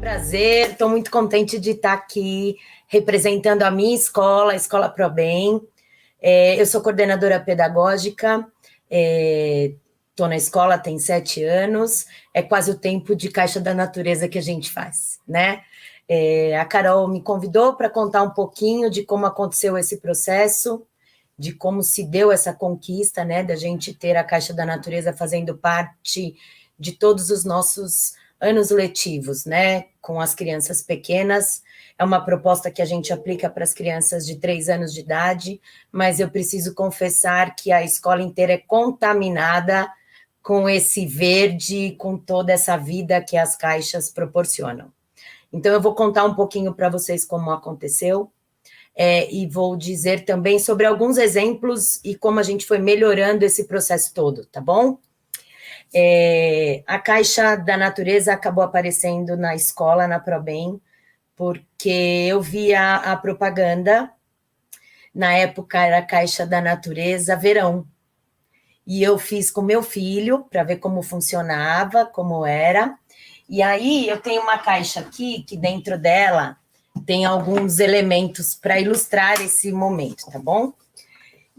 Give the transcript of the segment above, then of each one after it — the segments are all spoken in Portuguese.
Prazer, estou muito contente de estar aqui representando a minha escola, a Escola ProBem. Eu sou coordenadora pedagógica, estou na escola tem 7 anos, é quase o tempo de Caixa da Natureza que a gente faz, né? A Carol me convidou para contar um pouquinho de como aconteceu esse processo, de como se deu essa conquista, né, da gente ter a Caixa da Natureza fazendo parte de todos os nossos anos letivos, né, com as crianças pequenas. É uma proposta que a gente aplica para as crianças de 3 anos de idade, mas eu preciso confessar que a escola inteira é contaminada com esse verde, com toda essa vida que as caixas proporcionam. Então, eu vou contar um pouquinho para vocês como aconteceu, e vou dizer também sobre alguns exemplos e como a gente foi melhorando esse processo todo, tá bom? A Caixa da Natureza acabou aparecendo na escola, na ProBem, porque eu via a propaganda, na época era a Caixa da Natureza Verão, e eu fiz com meu filho, para ver como funcionava, como era, e aí eu tenho uma caixa aqui, que dentro dela tem alguns elementos para ilustrar esse momento, tá bom?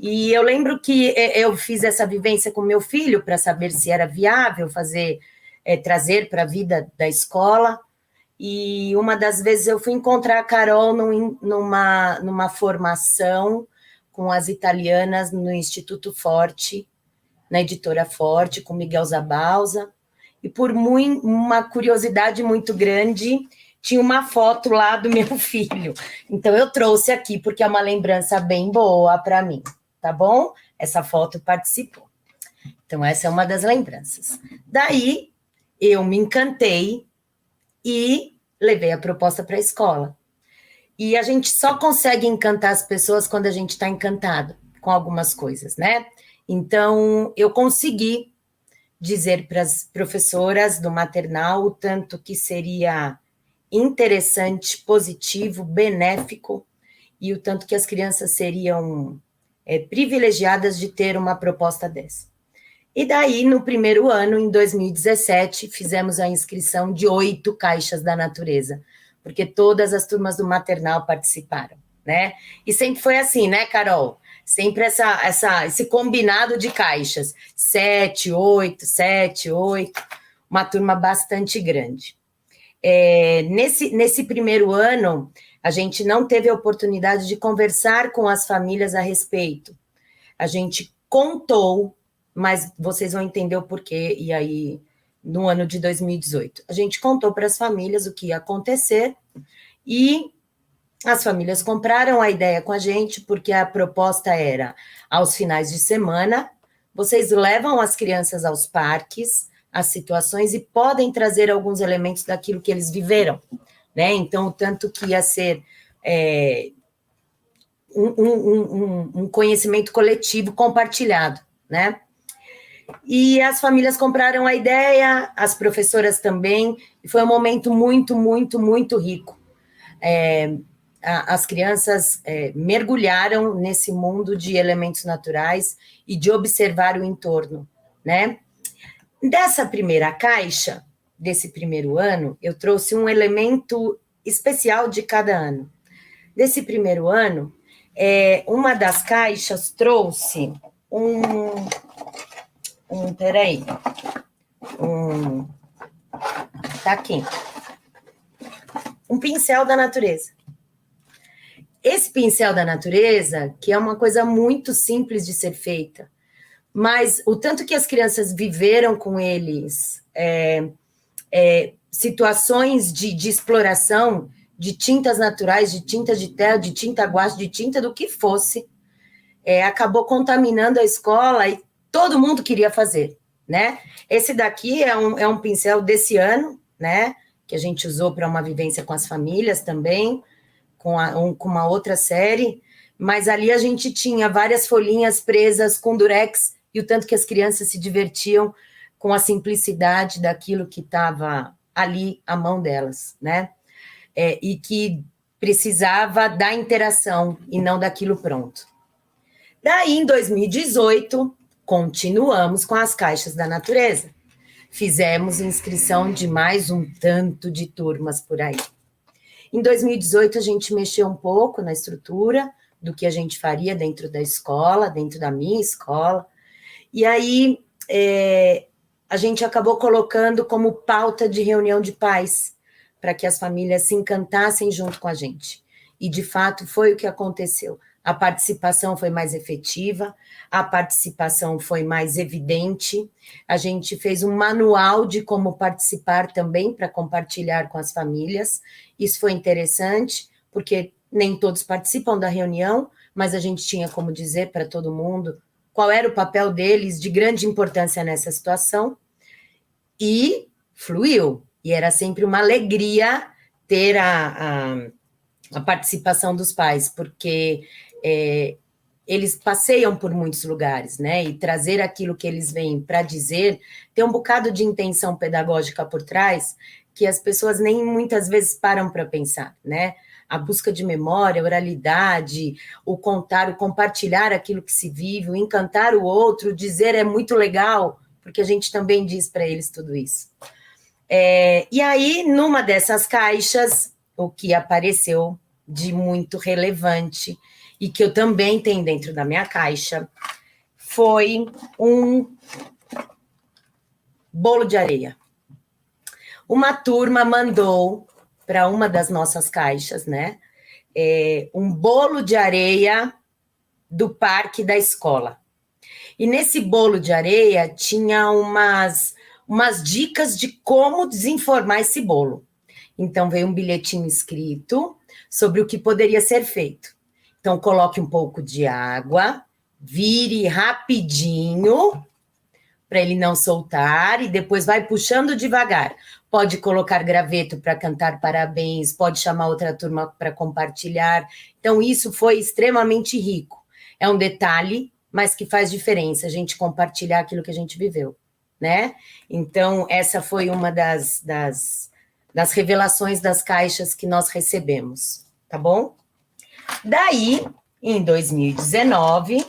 E eu lembro que eu fiz essa vivência com meu filho para saber se era viável fazer, trazer para a vida da escola. E uma das vezes eu fui encontrar a Carol numa formação com as italianas no Instituto Forte, na editora Forte, com Miguel Zabalza. E por uma curiosidade muito grande, tinha uma foto lá do meu filho. Então eu trouxe aqui, porque é uma lembrança bem boa para mim. Tá bom? Essa foto participou. Então, essa é uma das lembranças. Daí, eu me encantei e levei a proposta para a escola. E a gente só consegue encantar as pessoas quando a gente está encantado com algumas coisas, né? Então, eu consegui dizer para as professoras do maternal o tanto que seria interessante, positivo, benéfico, e o tanto que as crianças seriam privilegiadas de ter uma proposta dessa. E daí, no primeiro ano, em 2017, fizemos a inscrição de 8 caixas da natureza, porque todas as turmas do maternal participaram, né? E sempre foi assim, né, Carol? Sempre esse combinado de caixas, 7, 8, 7, 8, uma turma bastante grande. Nesse primeiro ano, a gente não teve a oportunidade de conversar com as famílias a respeito. A gente contou, mas vocês vão entender o porquê, e aí, no ano de 2018. A gente contou para as famílias o que ia acontecer, e as famílias compraram a ideia com a gente, porque a proposta era, aos finais de semana, vocês levam as crianças aos parques, as situações, e podem trazer alguns elementos daquilo que eles viveram, né? Então, o tanto que ia ser um conhecimento coletivo compartilhado, né? E as famílias compraram a ideia, as professoras também, e foi um momento muito, muito, muito rico. As crianças mergulharam nesse mundo de elementos naturais e de observar o entorno, né? Dessa primeira caixa, desse primeiro ano, eu trouxe um elemento especial de cada ano. Desse primeiro ano, uma das caixas trouxe tá aqui, um pincel da natureza. Esse pincel da natureza, que é uma coisa muito simples de ser feita, mas o tanto que as crianças viveram com eles, situações de exploração de tintas naturais, de tinta de tela, de tinta guache, de tinta do que fosse, acabou contaminando a escola e todo mundo queria fazer, né? Esse daqui é um pincel desse ano, né? Que a gente usou para uma vivência com as famílias também, com uma outra série, mas ali a gente tinha várias folhinhas presas com durex, e o tanto que as crianças se divertiam com a simplicidade daquilo que estava ali à mão delas, né? E que precisava da interação e não daquilo pronto. Daí, em 2018, continuamos com as caixas da natureza. fizemos inscrição de mais um tanto de turmas por aí. Em 2018, a gente mexeu um pouco na estrutura do que a gente faria dentro da escola, dentro da minha escola, e aí a gente acabou colocando como pauta de reunião de pais, para que as famílias se encantassem junto com a gente. E, de fato, foi o que aconteceu. A participação foi mais efetiva, a participação foi mais evidente, a gente fez um manual de como participar também para compartilhar com as famílias. Isso foi interessante, porque nem todos participam da reunião, mas a gente tinha como dizer para todo mundo qual era o papel deles de grande importância nessa situação, e fluiu. E era sempre uma alegria ter a participação dos pais, porque eles passeiam por muitos lugares, né? E trazer aquilo que eles vêm para dizer, tem um bocado de intenção pedagógica por trás, que as pessoas nem muitas vezes param para pensar, né? A busca de memória, a oralidade, o contar, o compartilhar aquilo que se vive, o encantar o outro, dizer é muito legal, porque a gente também diz para eles tudo isso. E aí, numa dessas caixas, o que apareceu de muito relevante, e que eu também tenho dentro da minha caixa, foi um bolo de areia. Uma turma mandou para uma das nossas caixas, né? Um bolo de areia do parque da escola. E nesse bolo de areia tinha umas dicas de como desenformar esse bolo. Então, veio um bilhetinho escrito sobre o que poderia ser feito. Então, coloque um pouco de água, vire rapidinho, para ele não soltar, e depois vai puxando devagar. Pode colocar graveto para cantar parabéns, pode chamar outra turma para compartilhar. Então, isso foi extremamente rico. É um detalhe, mas que faz diferença, a gente compartilhar aquilo que a gente viveu, né? Então, essa foi uma das revelações das caixas que nós recebemos, tá bom? Daí, em 2019,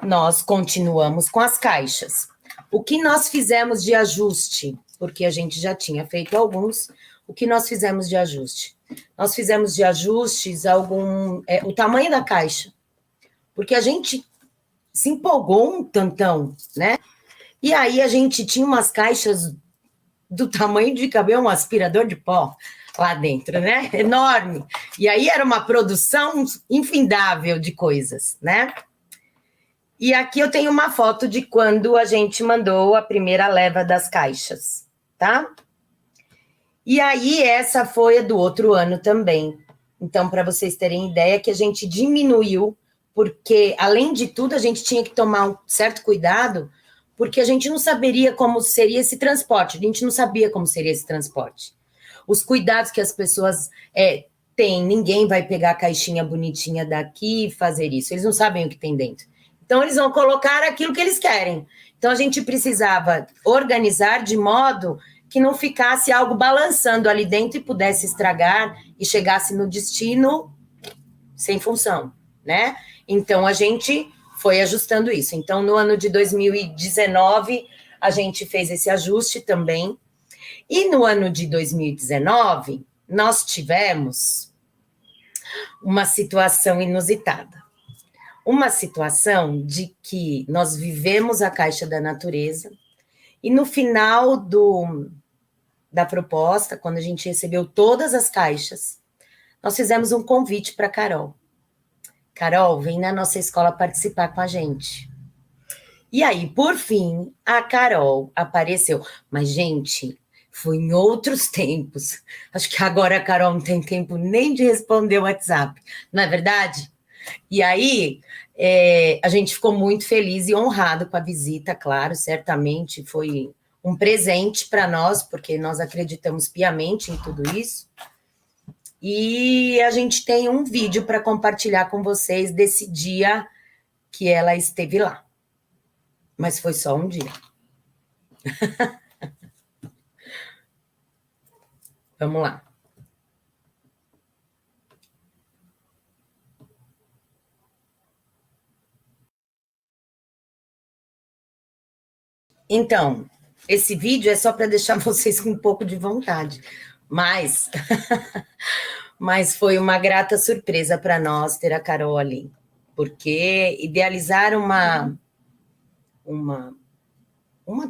nós continuamos com as caixas. O que nós fizemos de ajuste? Porque a gente já tinha feito alguns. O que nós fizemos de ajuste? Nós fizemos de ajustes o tamanho da caixa. Porque a gente se empolgou um tantão, né? E aí a gente tinha umas caixas do tamanho de caber um aspirador de pó lá dentro, né? Enorme. E aí era uma produção infindável de coisas, né? E aqui eu tenho uma foto de quando a gente mandou a primeira leva das caixas, tá? E aí essa foi a do outro ano também. Então, para vocês terem ideia, que a gente diminuiu, porque, além de tudo, a gente tinha que tomar um certo cuidado, porque a gente não saberia como seria esse transporte, a gente não sabia como seria esse transporte. Os cuidados que as pessoas têm, ninguém vai pegar a caixinha bonitinha daqui e fazer isso, eles não sabem o que tem dentro. Então, eles vão colocar aquilo que eles querem. Então, a gente precisava organizar de modo que não ficasse algo balançando ali dentro e pudesse estragar e chegasse no destino sem função, né? Então, a gente foi ajustando isso. Então, no ano de 2019, a gente fez esse ajuste também. E no ano de 2019, nós tivemos uma situação inusitada. Uma situação de que nós vivemos a Caixa da Natureza e no final da proposta, quando a gente recebeu todas as caixas, nós fizemos um convite para a Carol. Carol, vem na nossa escola participar com a gente. E aí, por fim, a Carol apareceu. Mas, gente, foi em outros tempos. Acho que agora a Carol não tem tempo nem de responder o WhatsApp, não é verdade? E aí, a gente ficou muito feliz e honrado com a visita, claro, certamente foi um presente para nós, porque nós acreditamos piamente em tudo isso. E a gente tem um vídeo para compartilhar com vocês desse dia que ela esteve lá. Mas foi só um dia. Vamos lá. Então, esse vídeo é só para deixar vocês com um pouco de vontade, mas, mas foi uma grata surpresa para nós ter a Carol ali, porque idealizar uma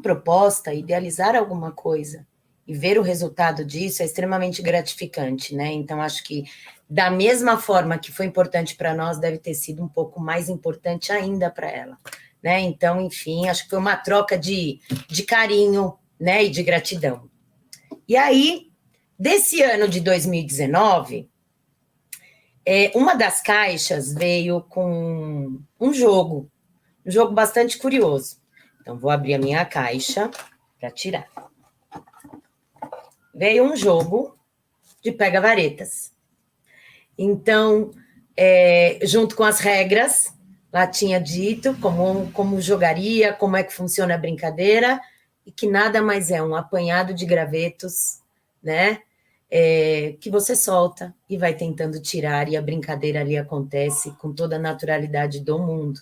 proposta, idealizar alguma coisa e ver o resultado disso é extremamente gratificante, né? Então, acho que da mesma forma que foi importante para nós, deve ter sido um pouco mais importante ainda para ela, né? Então, enfim, acho que foi uma troca de carinho, né, e de gratidão. E aí, desse ano de 2019, uma das caixas veio com um jogo bastante curioso. Então, vou abrir a minha caixa para tirar. Veio um jogo de pega-varetas. Então, junto com as regras, lá tinha dito como jogaria, como é que funciona a brincadeira, e que nada mais é um apanhado de gravetos, né? Que você solta e vai tentando tirar, e a brincadeira ali acontece com toda a naturalidade do mundo.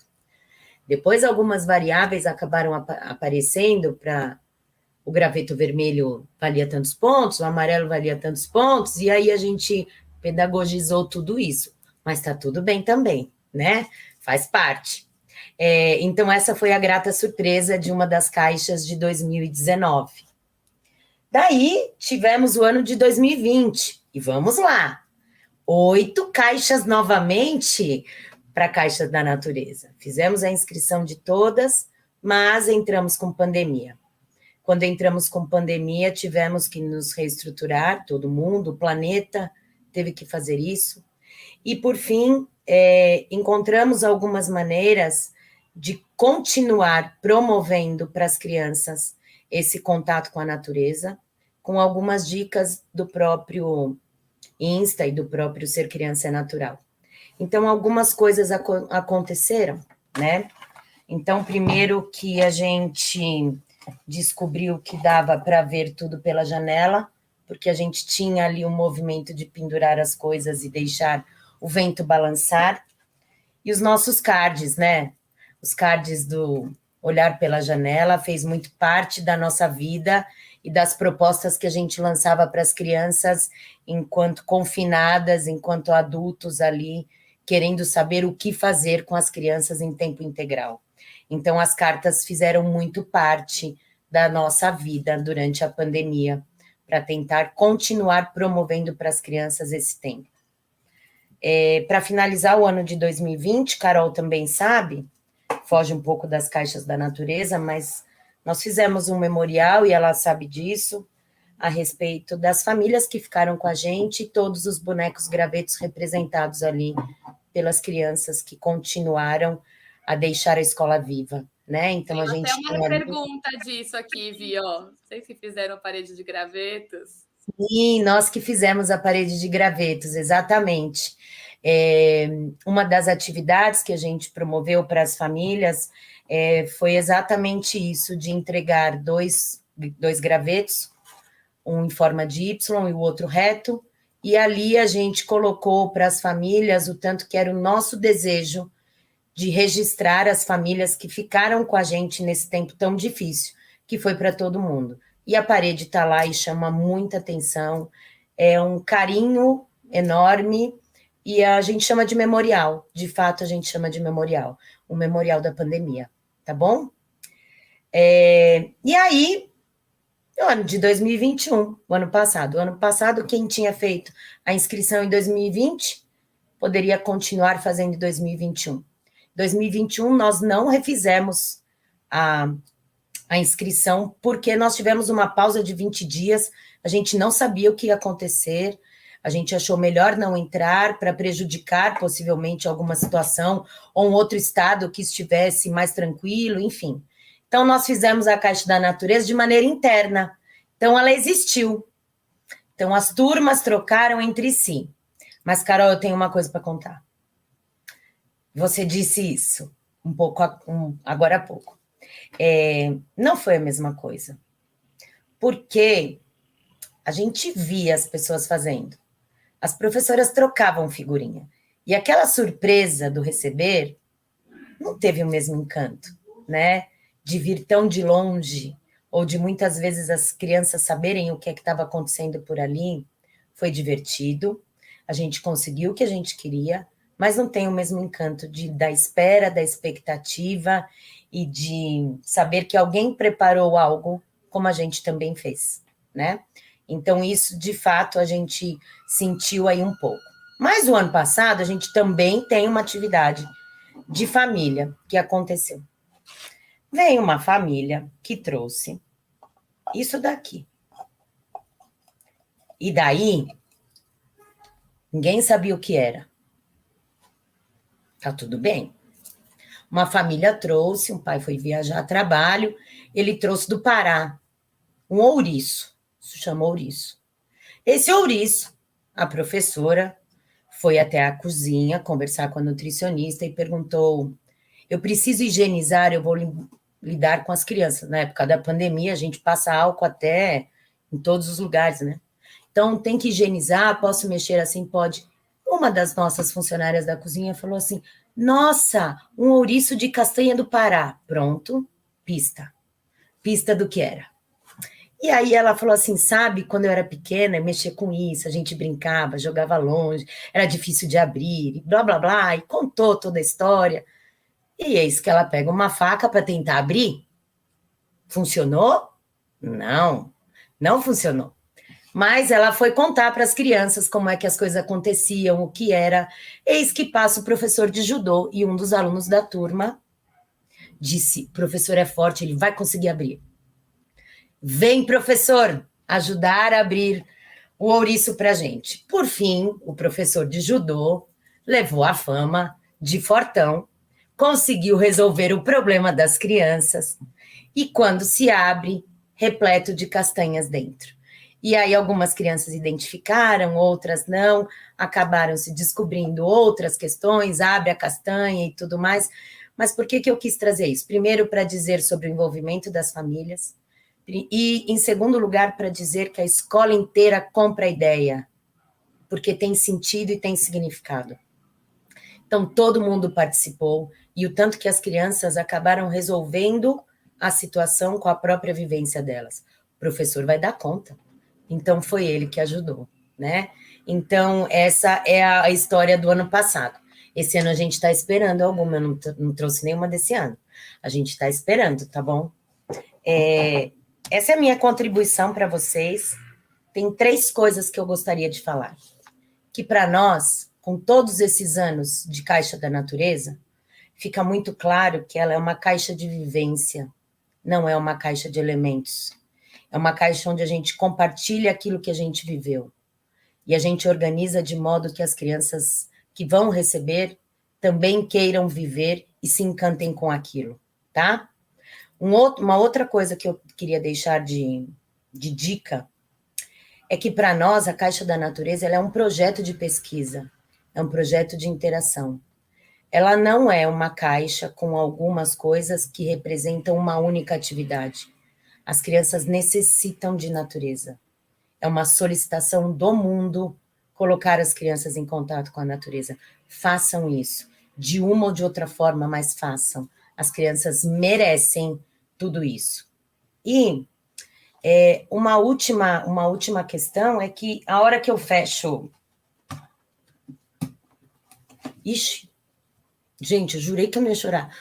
Depois, algumas variáveis acabaram aparecendo para o graveto vermelho valia tantos pontos, o amarelo valia tantos pontos, e aí a gente pedagogizou tudo isso. Mas está tudo bem também, né? Faz parte. Então, essa foi a grata surpresa de uma das caixas de 2019. Daí, tivemos o ano de 2020, e vamos lá. 8 caixas novamente para a Caixa da Natureza. Fizemos a inscrição de todas, mas entramos com pandemia. Quando entramos com pandemia, tivemos que nos reestruturar, todo mundo, o planeta teve que fazer isso. E, por fim, encontramos algumas maneiras de continuar promovendo para as crianças esse contato com a natureza, com algumas dicas do próprio Insta e do próprio Ser Criança é Natural. Então, algumas coisas aconteceram, né? Então, primeiro que a gente descobriu que dava para ver tudo pela janela, porque a gente tinha ali um movimento de pendurar as coisas e deixar o vento balançar. E os nossos cards, né? Os cards do olhar pela janela fez muito parte da nossa vida e das propostas que a gente lançava para as crianças enquanto confinadas, enquanto adultos ali, querendo saber o que fazer com as crianças em tempo integral. Então, as cartas fizeram muito parte da nossa vida durante a pandemia, para tentar continuar promovendo para as crianças esse tempo. Para finalizar o ano de 2020, Carol também sabe, foge um pouco das caixas da natureza, mas nós fizemos um memorial, e ela sabe disso, a respeito das famílias que ficaram com a gente, e todos os bonecos gravetos representados ali pelas crianças que continuaram a deixar a escola viva, né? Então, Tem a gente até uma pergunta disso aqui, Vi, ó. Vocês que fizeram parede de gravetos? Sim, nós que fizemos a parede de gravetos, exatamente. Uma das atividades que a gente promoveu para as famílias foi exatamente isso, de entregar dois gravetos, um em forma de Y e o outro reto, e ali a gente colocou para as famílias o tanto que era o nosso desejo de registrar as famílias que ficaram com a gente nesse tempo tão difícil, que foi para todo mundo. E a parede está lá e chama muita atenção, é um carinho enorme, e a gente chama de memorial, de fato a gente chama de memorial, o memorial da pandemia, tá bom? E aí, no ano de 2021, o ano passado, quem tinha feito a inscrição em 2020 poderia continuar fazendo em 2021. 2021, nós não refizemos a inscrição, porque nós tivemos uma pausa de 20 dias, a gente não sabia o que ia acontecer, a gente achou melhor não entrar para prejudicar possivelmente alguma situação, ou um outro estado que estivesse mais tranquilo, enfim. Então, nós fizemos a Caixa da Natureza de maneira interna. Então, ela existiu. Então, as turmas trocaram entre si. Mas, Carol, eu tenho uma coisa para contar. Você disse isso um pouco agora há pouco. Não foi a mesma coisa. Porque a gente via as pessoas fazendo. As professoras trocavam figurinha. E aquela surpresa do receber não teve o mesmo encanto, né? De vir tão de longe, ou de muitas vezes as crianças saberem o que é que estava acontecendo por ali, foi divertido. A gente conseguiu o que a gente queria, mas não tem o mesmo encanto da espera, da expectativa e de saber que alguém preparou algo como a gente também fez, né? Então, isso, de fato, a gente sentiu aí um pouco. Mas o ano passado, a gente também tem uma atividade de família que aconteceu. Veio uma família que trouxe isso daqui. E daí, ninguém sabia o que era. Tá tudo bem. Uma família trouxe, um pai foi viajar a trabalho, ele trouxe do Pará um ouriço, se chama ouriço. Esse ouriço, a professora foi até a cozinha conversar com a nutricionista e perguntou: eu preciso higienizar, eu vou lidar com as crianças. Na época da pandemia, a gente passa álcool até em todos os lugares, né? Então, tem que higienizar, posso mexer assim? Pode. Uma das nossas funcionárias da cozinha falou assim: nossa, um ouriço de castanha do Pará. Pronto, pista. Pista do que era. E aí ela falou assim, sabe, quando eu era pequena, eu mexia com isso, a gente brincava, jogava longe, era difícil de abrir, e blá, blá, blá, e contou toda a história. E eis que ela pega uma faca para tentar abrir. Funcionou? Não, não funcionou. Mas ela foi contar para as crianças como é que as coisas aconteciam, o que era. Eis que passa o professor de judô e um dos alunos da turma disse, o professor é forte, ele vai conseguir abrir. Vem, professor, ajudar a abrir o ouriço para a gente. Por fim, o professor de judô levou a fama de fortão, conseguiu resolver o problema das crianças e quando se abre, repleto de castanhas dentro. E aí algumas crianças identificaram, outras não, acabaram se descobrindo outras questões, abre a castanha e tudo mais. Mas por que eu quis trazer isso? Primeiro, para dizer sobre o envolvimento das famílias, e, em segundo lugar, para dizer que a escola inteira compra a ideia, porque tem sentido e tem significado. Então, todo mundo participou, e o tanto que as crianças acabaram resolvendo a situação com a própria vivência delas. O professor vai dar conta. Então, foi ele que ajudou, né? Então, essa é a história do ano passado. Esse ano a gente está esperando alguma, eu não trouxe nenhuma desse ano. A gente está esperando, tá bom? Essa é a minha contribuição para vocês. Tem 3 coisas que eu gostaria de falar. Que para nós, com todos esses anos de Caixa da Natureza, fica muito claro que ela é uma caixa de vivência, não é uma caixa de elementos. É uma caixa onde a gente compartilha aquilo que a gente viveu. E a gente organiza de modo que as crianças que vão receber também queiram viver e se encantem com aquilo, tá? Uma outra coisa que eu queria deixar de dica é que, para nós, a Caixa da Natureza ela é um projeto de pesquisa, é um projeto de interação. Ela não é uma caixa com algumas coisas que representam uma única atividade. As crianças necessitam de natureza. É uma solicitação do mundo colocar as crianças em contato com a natureza. Façam isso, de uma ou de outra forma, mas façam. As crianças merecem tudo isso. E uma última questão é que a hora que eu fecho... Ixi, gente, eu jurei que eu não ia chorar.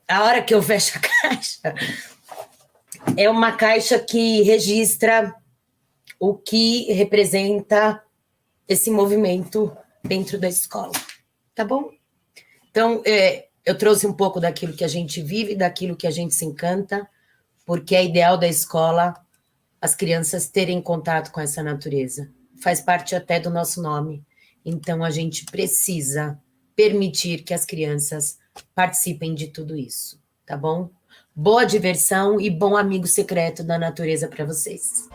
A hora que eu fecho a caixa, é uma caixa que registra o que representa esse movimento dentro da escola, tá bom? Então, eu trouxe um pouco daquilo que a gente vive, daquilo que a gente se encanta, porque é ideal da escola as crianças terem contato com essa natureza. Faz parte até do nosso nome. Então, a gente precisa permitir que as crianças participem de tudo isso, tá bom? Boa diversão e bom amigo secreto da natureza para vocês.